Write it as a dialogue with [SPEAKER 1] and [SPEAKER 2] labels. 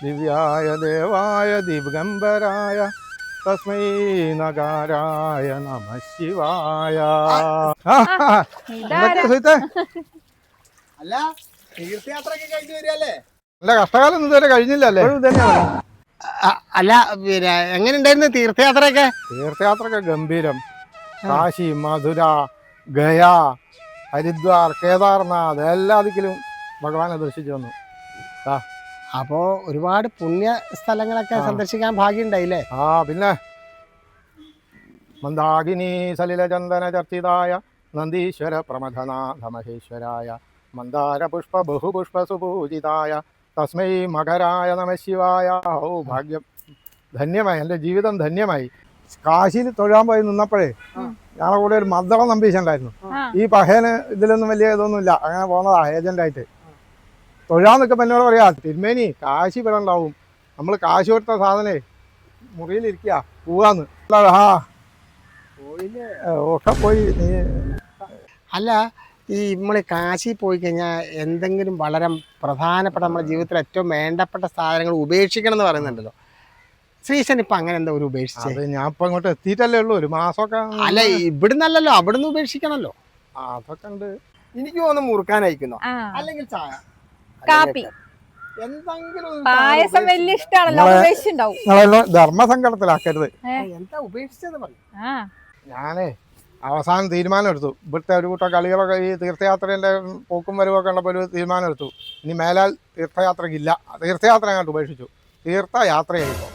[SPEAKER 1] ദിവ്യായ ദേവായ ദിവഗംബരായ തസ്മൈ നകാരായ നമഃ ശിവായ.
[SPEAKER 2] അല്ല തീർത്ഥയാത്രയൊക്കെ കഴിഞ്ഞു വരികയല്ലേ?
[SPEAKER 1] അല്ല കഷ്ടകാലം ഇതുവരെ കഴിഞ്ഞില്ലല്ലേ?
[SPEAKER 2] അല്ല പിന്നെ എങ്ങനെ ഉണ്ടായിരുന്നു തീർത്ഥയാത്രയൊക്കെ?
[SPEAKER 1] തീർത്ഥയാത്രയൊക്കെ ഗംഭീരം. കാശി, മധുര, ഗയ, ഹരിദ്വാർ, കേദാർനാഥ് എല്ലാ ദിക്കിലും ഭഗവാനെ ദർശിച്ചു വന്നു.
[SPEAKER 2] അപ്പോ ഒരുപാട് പുണ്യ സ്ഥലങ്ങളൊക്കെ സന്ദർശിക്കാൻ ഭാഗ്യം ഉണ്ടായില്ലേ?
[SPEAKER 1] പിന്നെ മന്ദാകിനി സലില ചന്ദന ചർച്ചിതായ നന്ദീശ്വര പ്രമഥനാഥ മഹേശ്വരായ മന്ദാര പുഷ്പ ബഹുപുഷ്പ സുപൂജിതായ തസ്മൈ മകരായ നമഃ ശിവായ. ഓ ഭാഗ്യം, ധന്യമായി, എൻ്റെ ജീവിതം ധന്യമായി. കാശിയിൽ തൊഴാൻ പോയി നിന്നപ്പോഴേ ഞങ്ങളുടെ കൂടെ ഒരു മദ്ദള നമ്പീശൻ ഉണ്ടായിരുന്നു. ഈ പഹേന് ഇതിലൊന്നും വലിയ ഇതൊന്നുമില്ല, അങ്ങനെ പോകുന്നതാ ഏജന്റായിട്ട്. തൊഴാൻ നിൽക്കുമ്പോൾ എന്നോട് പറയാ, തിരുമേനി കാശി ഇവിടെ ഉണ്ടാവും, നമ്മൾ കാശ് കൊടുത്ത സാധനേ മുറിയിലിരിക്കുക, പോവാന്ന്. ഒക്കെ പോയി.
[SPEAKER 2] അല്ല ഈ നമ്മൾ കാശി പോയി കഴിഞ്ഞാൽ എന്തെങ്കിലും വളരെ പ്രധാനപ്പെട്ട നമ്മുടെ ജീവിതത്തിൽ ഏറ്റവും വേണ്ടപ്പെട്ട സാധനങ്ങൾ ഉപേക്ഷിക്കണം എന്ന് പറയുന്നുണ്ടല്ലോ. ശ്രീശൻ ഇപ്പൊ അങ്ങനെ എന്താ ഒരു ഉപേക്ഷിച്ചത്?
[SPEAKER 1] ഞാൻ ഇപ്പൊ അങ്ങോട്ട് എത്തിയിട്ടല്ലേ ഉള്ളൂ, ഒരു മാസമൊക്കെ.
[SPEAKER 2] അല്ല ഇവിടുന്നല്ലോ, അവിടുന്ന് ഉപേക്ഷിക്കണല്ലോ.
[SPEAKER 1] അതൊക്കെ ഉണ്ട്.
[SPEAKER 2] എനിക്ക് തോന്നുന്നു മുറുക്കാനയക്കുന്നോ അല്ലെങ്കിൽ ചായ,
[SPEAKER 3] കാപ്പി,
[SPEAKER 2] എന്തെങ്കിലും
[SPEAKER 3] പായസം വലിയ ഇഷ്ടമാണല്ലോ.
[SPEAKER 1] ധർമ്മസങ്കടത്തിലാക്കരുത്.
[SPEAKER 2] എന്താ ഉപേക്ഷിച്ചത് പറഞ്ഞു.
[SPEAKER 1] ഞാനേ അവസാനം തീരുമാനം എടുത്തു. ഇവിടുത്തെ ഒരു കൂട്ടം കളികളൊക്കെ ഈ തീർത്ഥയാത്രേൻ്റെ പോക്കും വരവൊക്കെ ഉള്ളപ്പോൾ ഒരു തീരുമാനം എടുത്തു. ഇനി മേലാൽ തീർത്ഥയാത്രയ്ക്കില്ല. തീർത്ഥയാത്ര അങ്ങോട്ട് ഉപേക്ഷിച്ചു. തീർത്ഥയാത്രയായിപ്പോ.